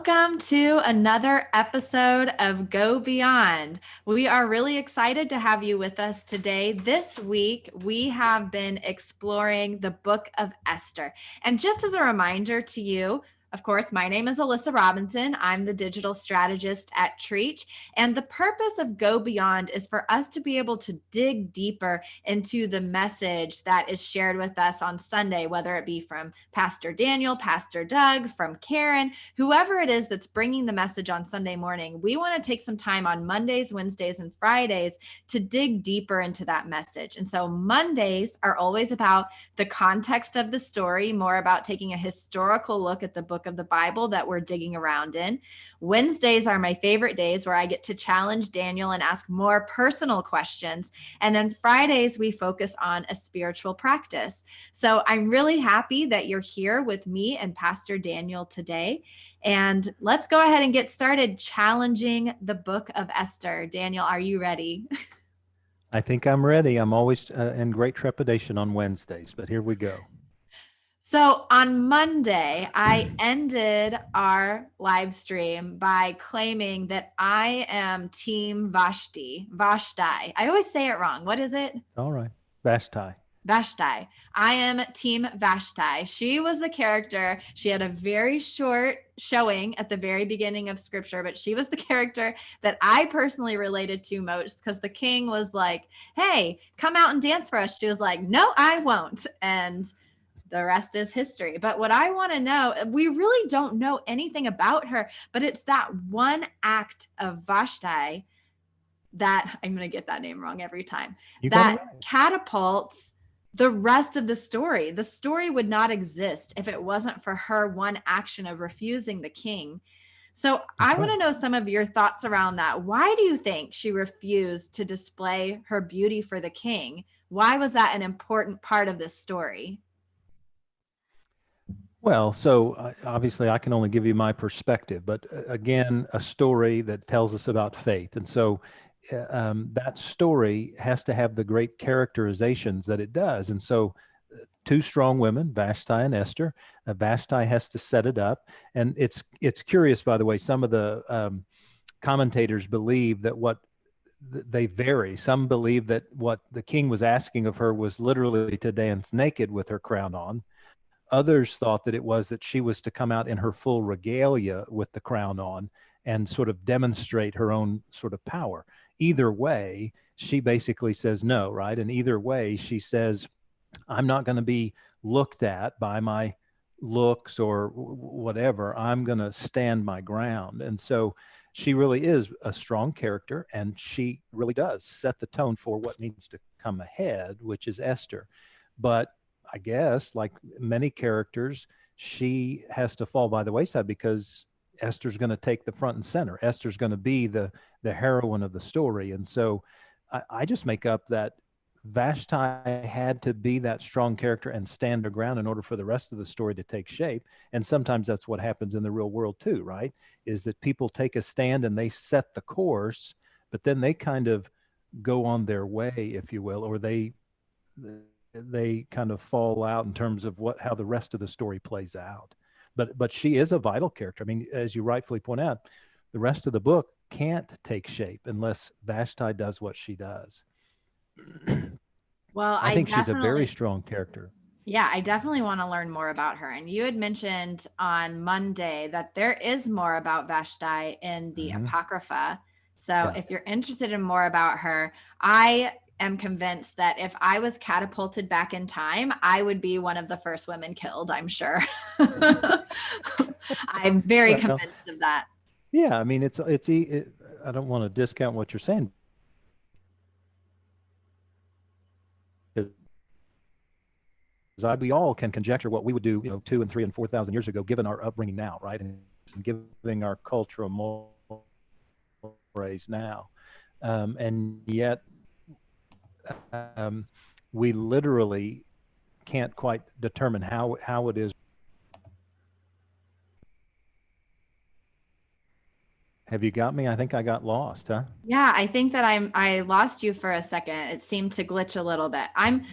Welcome to another episode of Go Beyond. We are really excited to have you with us today. This week, we have been exploring the book of Esther. And just as a reminder to you, of course, my name is Alyssa Robinson. I'm the digital strategist at Trietsch. And the purpose of Go Beyond is for us to be able to dig deeper into the message that is shared with us on Sunday, whether it be from Pastor Daniel, Pastor Doug, from Karen, whoever it is that's bringing the message on Sunday morning. We want to take some time on Mondays, Wednesdays, and Fridays to dig deeper into that message. And so Mondays are always about the context of the story, more about taking a historical look at the book of the Bible that we're digging around in. Wednesdays are my favorite days where I get to challenge Daniel and ask more personal questions. And then Fridays, we focus on a spiritual practice. So I'm really happy that you're here with me and Pastor Daniel today. And let's go ahead and get started challenging the book of Esther. Daniel, are you ready? I think I'm ready. I'm always in great trepidation on Wednesdays, but here we go. So on Monday, I ended our live stream by claiming that I am Team Vashti. Vashti. I always say it wrong. What is it? All right. Vashti. Vashti. I am Team Vashti. She was the character. She had a very short showing at the very beginning of scripture, but she was the character that I personally related to most because the king was like, hey, come out and dance for us. She was like, no, I won't. And the rest is history. But what I want to know, we really don't know anything about her, but it's that one act of Vashti that I'm going to get that name wrong every time, You got it that right. catapults the rest of the story. The story would not exist if it wasn't for her one action of refusing the king. So I That's want right. to know some of your thoughts around that. Why do you think she refused to display her beauty for the king? Why was that an important part of this story? Well, so obviously I can only give you my perspective, but again, a story that tells us about faith. And so that story has to have the great characterizations that it does. And so two strong women, Vashti and Esther. Vashti has to set it up. And it's curious, by the way, some of the commentators believe that what they vary. Some believe that what the king was asking of her was literally to dance naked with her crown on. Others thought that it was that she was to come out in her full regalia with the crown on and sort of demonstrate her own sort of power. Either way, she basically says no, right? And either way, she says, I'm not going to be looked at by my looks or whatever. I'm going to stand my ground. And so she really is a strong character, and she really does set the tone for what needs to come ahead, which is Esther. But I guess, like many characters, she has to fall by the wayside because Esther's going to take the front and center. Esther's going to be the heroine of the story, and so I just make up that Vashti had to be that strong character and stand her ground in order for the rest of the story to take shape. And sometimes that's what happens in the real world too, right? Is that people take a stand and they set the course, but then they kind of go on their way, if you will, or they kind of fall out in terms of what how the rest of the story plays out. But she is a vital character. I mean, as you rightfully point out, the rest of the book can't take shape unless Vashti does what she does. Well, I I think she's a very definitely, strong character. yeah, I definitely want to learn more about her. And you had mentioned on Monday that there is more about Vashti in the Hmm. Apocrypha. So Yeah. if you're interested in more about her, I am convinced that if I was catapulted back in time, I would be one of the first women killed, I'm sure. I'm very Well, convinced of that. yeah. I mean, I don't want to discount what you're saying because we all can conjecture what we would do, 2 and 3 and 4,000 years ago, given our upbringing now, right, and giving our cultural mores now, and yet um, we literally can't quite determine how it is. Have you got me? I think I got lost, huh? Yeah, I think that I lost you for a second. It seemed to glitch a little bit. I'm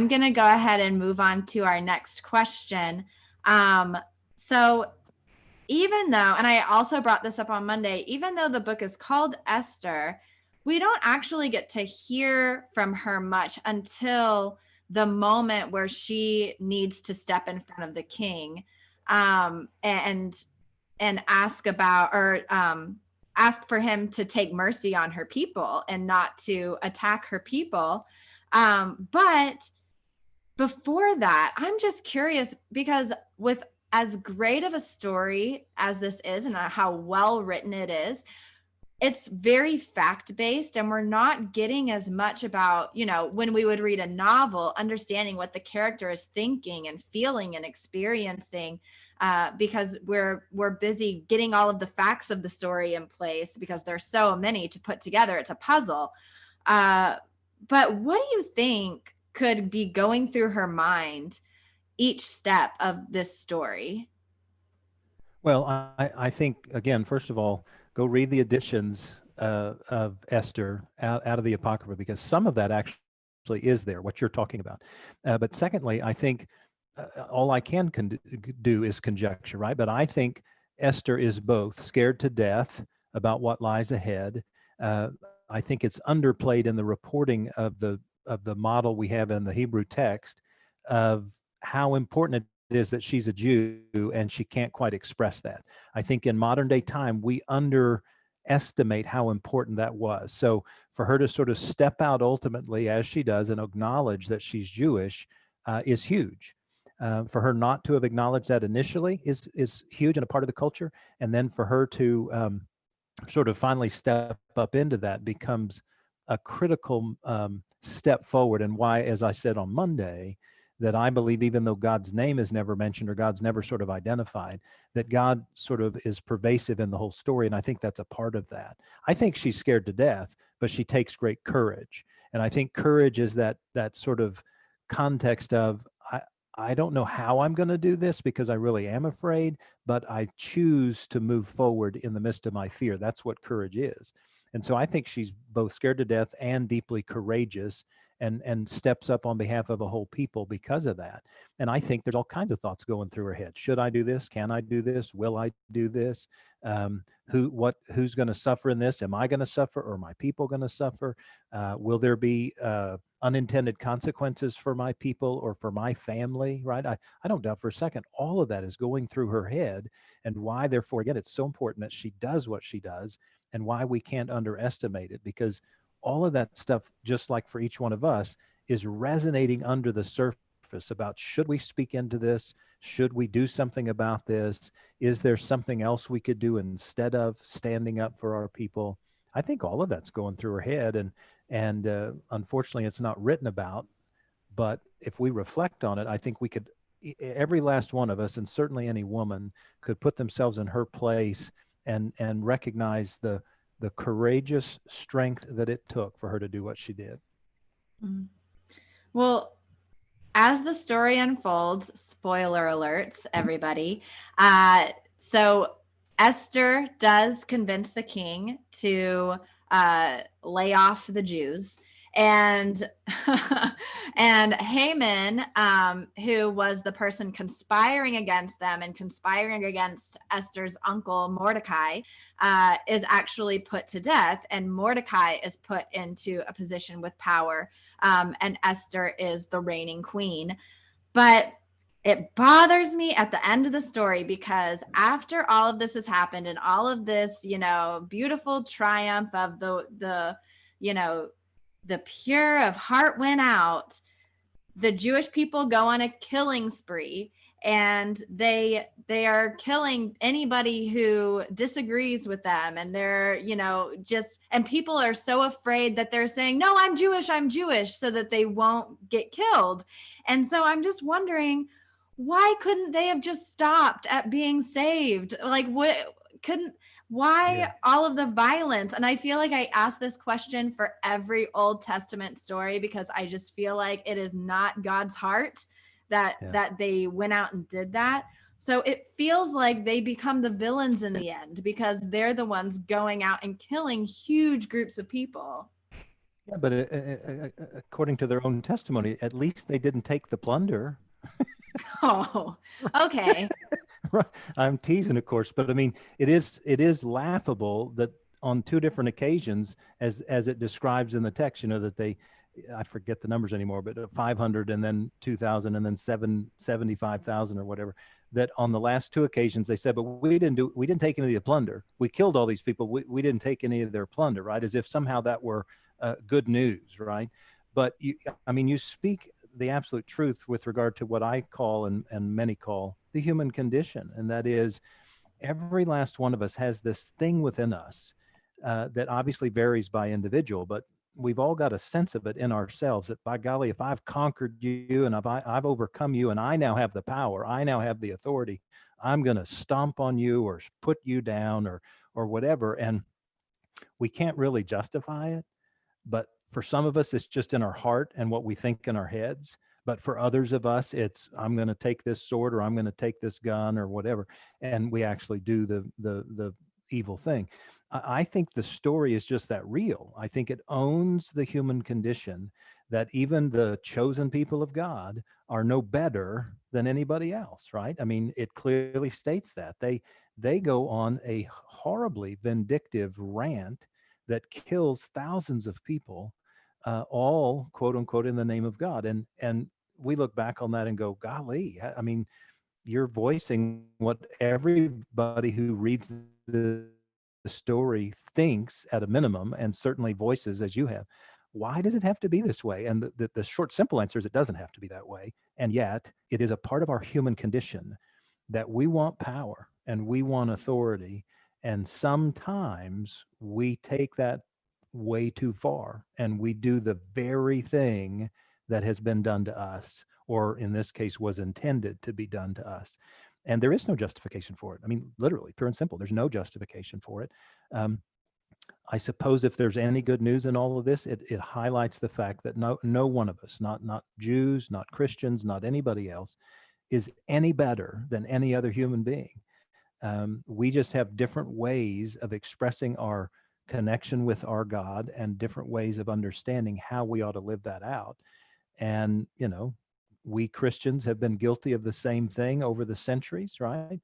gonna go ahead and move on to our next question. Um, so even though, and I also brought this up on Monday, even though the book is called Esther, we don't actually get to hear from her much until the moment where she needs to step in front of the king, and ask about, or ask for him to take mercy on her people and not to attack her people. But before that, I'm just curious, because with as great of a story as this is and how well written it is, it's very fact based, and we're not getting as much about, when we would read a novel, understanding what the character is thinking and feeling and experiencing, because we're busy getting all of the facts of the story in place because there's so many to put together. It's a puzzle. But what do you think could be going through her mind each step of this story? Well, I think, again, first of all, go read the editions of Esther out of the Apocrypha, because some of that actually is there, what you're talking about. But secondly, I think all I can do is conjecture, right? But I think Esther is both scared to death about what lies ahead. I think it's underplayed in the reporting of the model we have in the Hebrew text of how important it is that she's a Jew, and she can't quite express that. I think in modern day time, we underestimate how important that was. So for her to sort of step out ultimately, as she does, and acknowledge that she's Jewish is huge. For her not to have acknowledged that initially is huge and a part of the culture. And then for her to sort of finally step up into that becomes a critical step forward. And why, as I said on Monday, that I believe, even though God's name is never mentioned or God's never sort of identified, that God sort of is pervasive in the whole story. And I think that's a part of that. I think she's scared to death, but she takes great courage. And I think courage is that sort of context of, I don't know how I'm going to do this because I really am afraid, but I choose to move forward in the midst of my fear. That's what courage is. And so I think she's both scared to death and deeply courageous, and steps up on behalf of a whole people because of that. And I think there's all kinds of thoughts going through her head. Should I do this? Can I do this? Will I do this? Who's going to suffer in this? Am I going to suffer, or are my people going to suffer? Will there be unintended consequences for my people or for my family, right? I don't doubt for a second all of that is going through her head, and why, therefore, again, it's so important that she does what she does, and why we can't underestimate it, because all of that stuff, just like for each one of us, is resonating under the surface about, should we speak into this? Should we do something about this? Is there something else we could do instead of standing up for our people? I think all of that's going through her head, and unfortunately, it's not written about. But if we reflect on it, I think we could, every last one of us, and certainly any woman, could put themselves in her place and recognize the courageous strength that it took for her to do what she did. Mm. Well, as the story unfolds, spoiler alerts, everybody. So Esther does convince the king to lay off the Jews. And and Haman, who was the person conspiring against them and conspiring against Esther's uncle Mordecai, is actually put to death, and Mordecai is put into a position with power, and Esther is the reigning queen. But it bothers me at the end of the story, because after all of this has happened and all of this, beautiful triumph of the pure of heart went out, the Jewish people go on a killing spree, and they are killing anybody who disagrees with them, and they're and people are so afraid that they're saying, no, I'm Jewish, so that they won't get killed. And so I'm just wondering, why couldn't they have just stopped at being saved? Like, what couldn't why all of the violence? And I feel like I ask this question for every Old Testament story, because I just feel like it is not God's heart that they went out and did that. So it feels like they become the villains in the end, because they're the ones going out and killing huge groups of people. Yeah, but according to their own testimony, at least they didn't take the plunder. Oh, okay. I'm teasing, of course, but I mean, it is laughable that on two different occasions, as it describes in the text, that I forget the numbers anymore, but 500 and then 2,000 and then 75,000 or whatever, that on the last two occasions they said, but we didn't take any of the plunder. We killed all these people. We didn't take any of their plunder, right? As if somehow that were good news, right? But you speak the absolute truth with regard to what I call and many call the human condition. And that is, every last one of us has this thing within us that obviously varies by individual, but we've all got a sense of it in ourselves that, by golly, if I've conquered you and I've overcome you and I now have the power, I now have the authority, I'm going to stomp on you or put you down or whatever. And we can't really justify it. But for some of us, it's just in our heart and what we think in our heads. But for others of us, it's, I'm going to take this sword or I'm going to take this gun or whatever. And we actually do the evil thing. I think the story is just that real. I think it owns the human condition, that even the chosen people of God are no better than anybody else, right? I mean, it clearly states that. They go on a horribly vindictive rant that kills thousands of people, all quote unquote in the name of God. And we look back on that and go, golly, I mean, you're voicing what everybody who reads the story thinks at a minimum, and certainly voices as you have. Why does it have to be this way? And the short, simple answer is it doesn't have to be that way. And yet it is a part of our human condition that we want power and we want authority. And sometimes we take that way too far and we do the very thing that has been done to us, or in this case was intended to be done to us. And there is no justification for it. I mean, literally, pure and simple, there's no justification for it. I suppose if there's any good news in all of this, it highlights the fact that no one of us, not Jews, not Christians, not anybody else, is any better than any other human being. We just have different ways of expressing our connection with our God and different ways of understanding how we ought to live that out. And, we Christians have been guilty of the same thing over the centuries, right?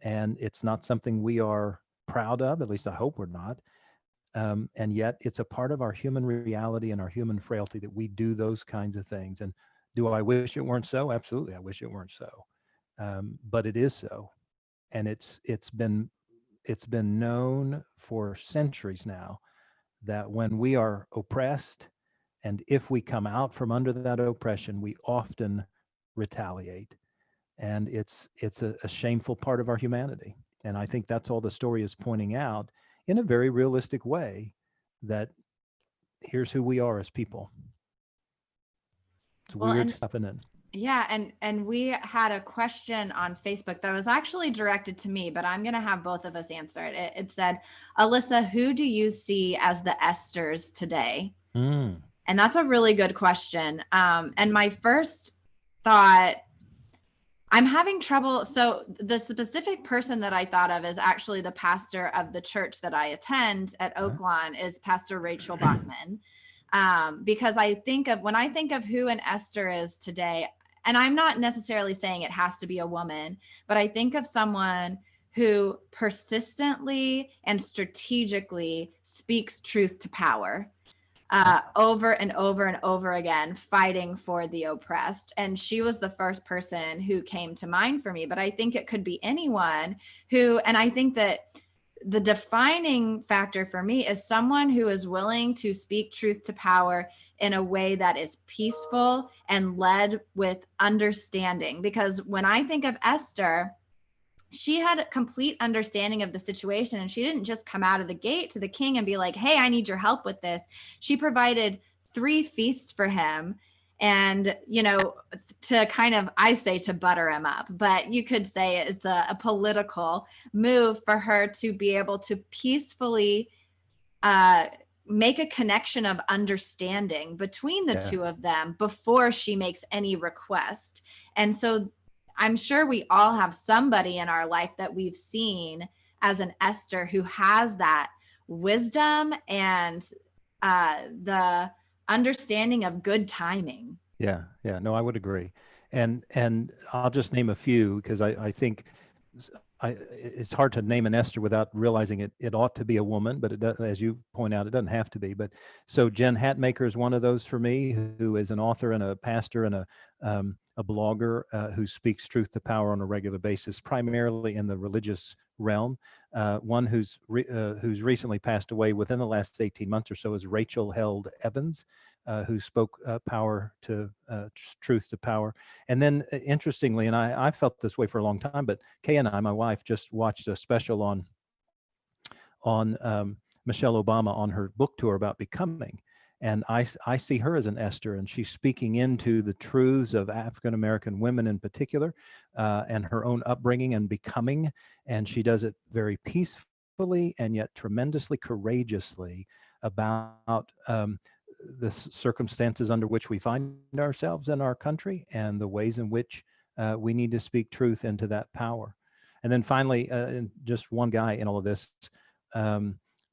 And it's not something we are proud of, at least I hope we're not. And yet it's a part of our human reality and our human frailty that we do those kinds of things. And do I wish it weren't so? Absolutely. I wish it weren't so. But it is so. And it's been known for centuries now that when we are oppressed, and if we come out from under that oppression, we often retaliate. And it's a shameful part of our humanity. And I think that's all the story is pointing out in a very realistic way, that here's who we are as people. It's Well, weird and stuff, isn't it? yeah, and we had a question on Facebook that was actually directed to me, but I'm going to have both of us answer it. It said, Alyssa, who do you see as the Esthers today? Mm. And that's a really good question. And my first thought, I'm having trouble. So the specific person that I thought of is actually the pastor of the church that I attend at Oaklawn, is Pastor Rachel Bachman. Because when I think of who an Esther is today, and I'm not necessarily saying it has to be a woman, but I think of someone who persistently and strategically speaks truth to power. Over and over and over again, fighting for the oppressed. And she was the first person who came to mind for me. But I think it could be anyone who, and I think that the defining factor for me is someone who is willing to speak truth to power in a way that is peaceful and led with understanding. Because when I think of Esther, she had a complete understanding of the situation, and she didn't just come out of the gate to the king and be like, hey, I need your help with this. She provided 3 feasts for him, and to kind of, I say, to butter him up, but you could say it's a political move for her to be able to peacefully make a connection of understanding between the two of them before she makes any request. And so I'm sure we all have somebody in our life that we've seen as an Esther who has that wisdom and the understanding of good timing. Yeah. No, I would agree. And I'll just name a few, because I think it's hard to name an Esther without realizing it ought to be a woman, but it does, as you point out, it doesn't have to be. But so Jen Hatmaker is one of those for me, who is an author and a pastor and a blogger who speaks truth to power on a regular basis, primarily in the religious realm. One who's recently passed away within the last 18 months or so is Rachel Held Evans, who spoke power to truth to power. And then interestingly, and I felt this way for a long time, but Kay and I, my wife, just watched a special on Michelle Obama on her book tour about becoming. And I see her as an Esther, and she's speaking into the truths of African-American women in particular, and her own upbringing and becoming. And she does it very peacefully and yet tremendously courageously about the circumstances under which we find ourselves in our country and the ways in which we need to speak truth into that power. And then finally, and just one guy in all of this,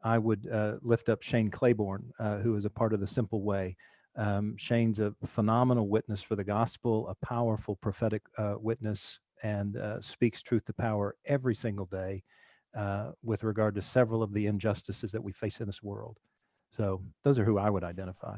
I would lift up Shane Claiborne, who is a part of the Simple Way. Shane's a phenomenal witness for the gospel, a powerful prophetic witness, and speaks truth to power every single day with regard to several of the injustices that we face in this world. So those are who I would identify.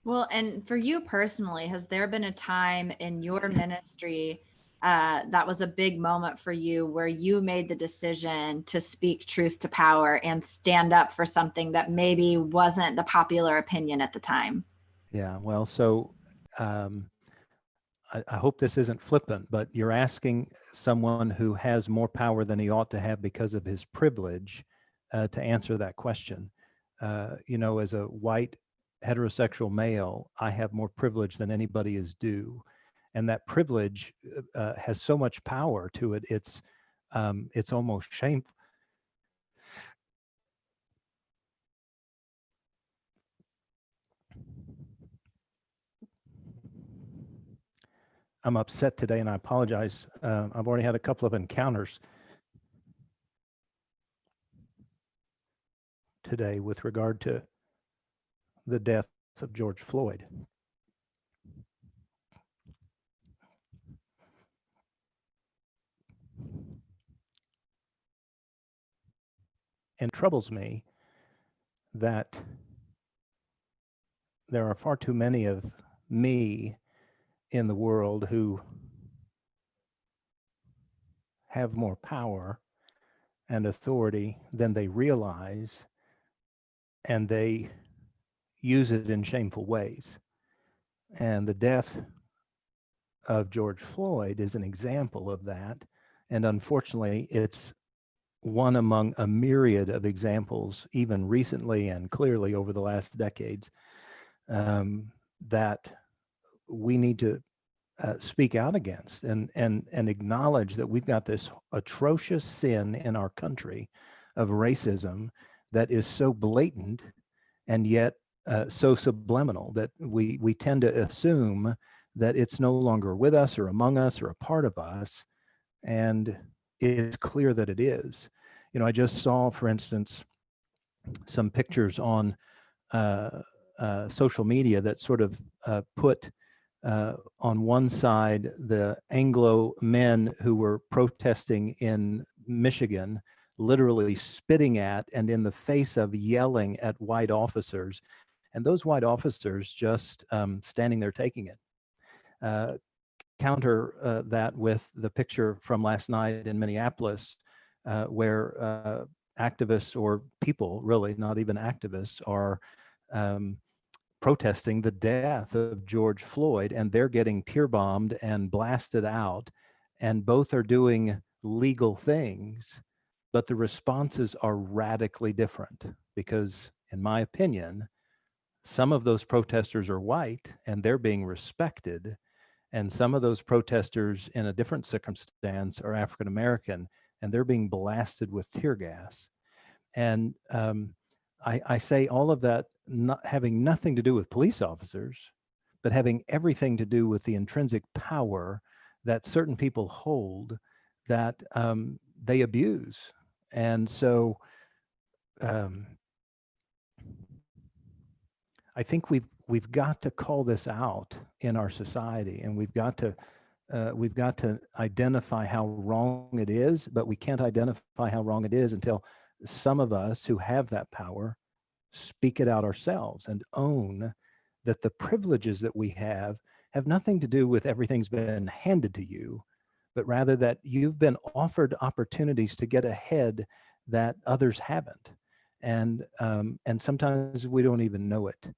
Well, and for you personally, has there been a time in your ministry that was a big moment for you where you made the decision to speak truth to power and stand up for something that maybe wasn't the popular opinion at the time? Yeah, well, so I hope this isn't flippant, but you're asking someone who has more power than he ought to have because of his privilege to answer that question. As a white heterosexual male, I have more privilege than anybody is due, and that privilege has so much power to it. It's almost shameful. I'm upset today, and I apologize. I've already had a couple of encounters today with regard to the death of George Floyd. And troubles me that there are far too many of me in the world who have more power and authority than they realize, and they use it in shameful ways. And the death of George Floyd is an example of that. And unfortunately, it's one among a myriad of examples, even recently and clearly over the last decades, that we need to speak out against and acknowledge that we've got this atrocious sin in our country of racism that is so blatant and yet so subliminal that we tend to assume that it's no longer with us or among us or a part of us, and it's clear that it is. I just saw, for instance, some pictures on social media that sort of put on one side the Anglo men who were protesting in Michigan, literally spitting at and in the face of yelling at white officers, and those white officers just standing there taking it. Counter that with the picture from last night in Minneapolis, where activists, or people really, not even activists, are protesting the death of George Floyd, and they're getting tear bombed and blasted out, and both are doing legal things, but the responses are radically different because, in my opinion, some of those protesters are white and they're being respected, and some of those protesters in a different circumstance are African American and they're being blasted with tear gas. And I say all of that not having nothing to do with police officers, but having everything to do with the intrinsic power that certain people hold that they abuse. And so I think we've got to call this out in our society, and we've got to we've got to identify how wrong it is, but we can't identify how wrong it is until some of us who have that power speak it out ourselves and own that the privileges that we have nothing to do with everything's been handed to you, but rather that you've been offered opportunities to get ahead that others haven't. And sometimes we don't even know it.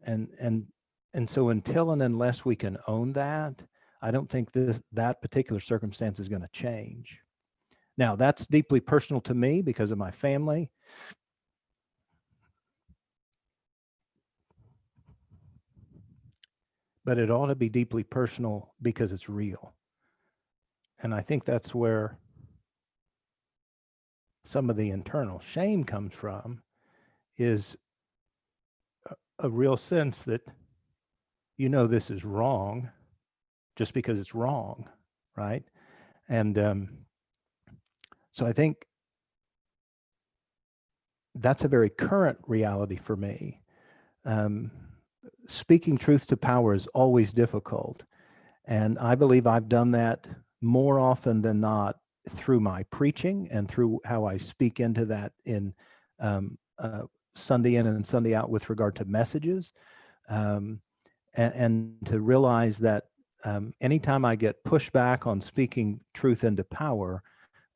And and and so until and unless we can own that, I don't think that particular circumstance is going to change. Now, that's deeply personal to me because of my family. But it ought to be deeply personal because it's real. And I think that's where some of the internal shame comes from, is a real sense that this is wrong just because it's wrong, right? And so I think that's a very current reality for me. Speaking truth to power is always difficult. And I believe I've done that more often than not through my preaching and through how I speak into that in Sunday in and Sunday out with regard to messages. And to realize that anytime I get pushback on speaking truth into power,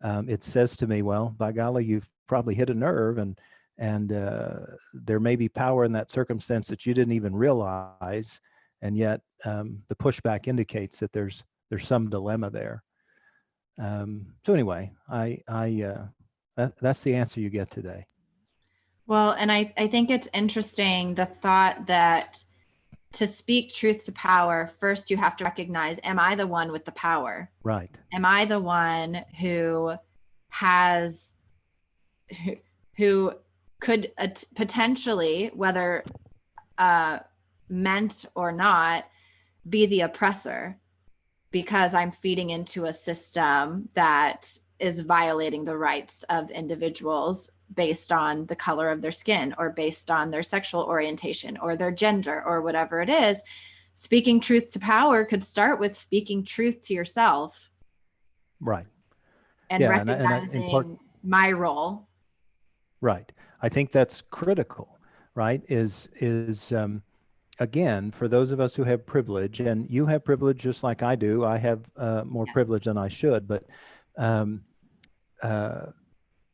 it says to me, well, by golly, you've probably hit a nerve, and there may be power in that circumstance that you didn't even realize, and yet the pushback indicates that there's some dilemma there. So anyway, that's the answer you get today. Well, and I think it's interesting, the thought that to speak truth to power, first you have to recognize, am I the one with the power? Right. Am I the one who has, who could potentially, whether meant or not, be the oppressor, because I'm feeding into a system that is violating the rights of individuals based on the color of their skin or based on their sexual orientation or their gender or whatever it is. Speaking truth to power could start with speaking truth to yourself. Right. And recognizing my role. Right. I think that's critical, right? Is again, for those of us who have privilege, and you have privilege just like I do, I have more privilege than I should, but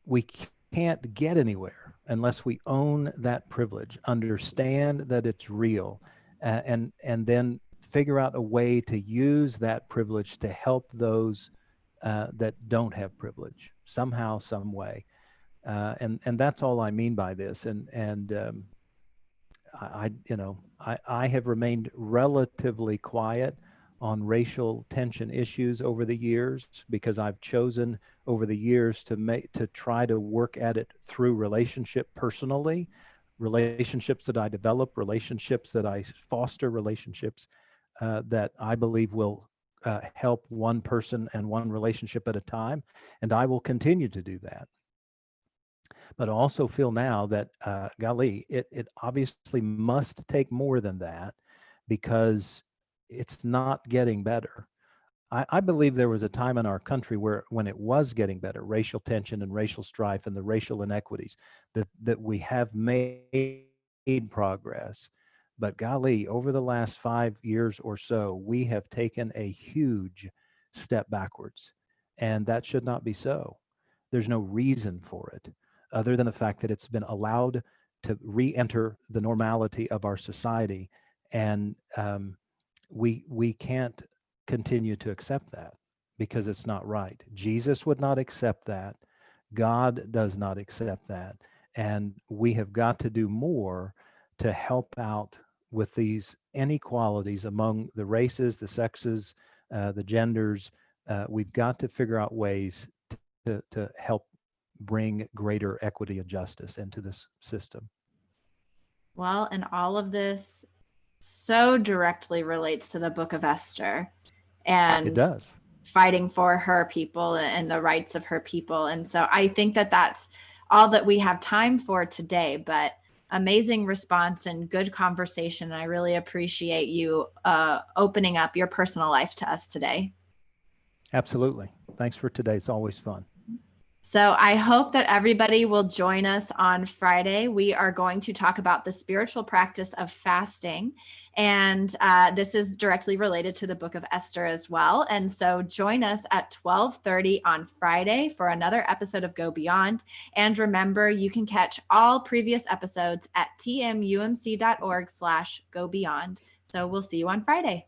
we can't get anywhere unless we own that privilege, understand that it's real, and then figure out a way to use that privilege to help those that don't have privilege somehow, some way. And that's all I mean by this. And I have remained relatively quiet on racial tension issues over the years because I've chosen over the years to try to work at it through relationship personally, relationships that I develop, relationships that I foster, relationships that I believe will help one person and one relationship at a time. And I will continue to do that. But I also feel now that, golly, it obviously must take more than that because it's not getting better. I believe there was a time in our country when it was getting better, racial tension and racial strife and the racial inequities, that we have made progress. But golly, over the last 5 years or so, we have taken a huge step backwards, and that should not be so. There's no reason for it other than the fact that it's been allowed to re-enter the normality of our society. And we can't continue to accept that because it's not right. Jesus would not accept that. God does not accept that. And we have got to do more to help out with these inequalities among the races, the sexes, the genders. We've got to figure out ways to help bring greater equity and justice into this system. Well, and all of this so directly relates to the book of Esther and it does. Fighting for her people and the rights of her people. And so I think that that's all that we have time for today. But amazing response and good conversation. I really appreciate you opening up your personal life to us today. Absolutely. Thanks for today. It's always fun. So I hope that everybody will join us on Friday. We are going to talk about the spiritual practice of fasting. And this is directly related to the book of Esther as well. And so join us at 12:30 on Friday for another episode of Go Beyond. And remember, you can catch all previous episodes at tmumc.org/go beyond. So we'll see you on Friday.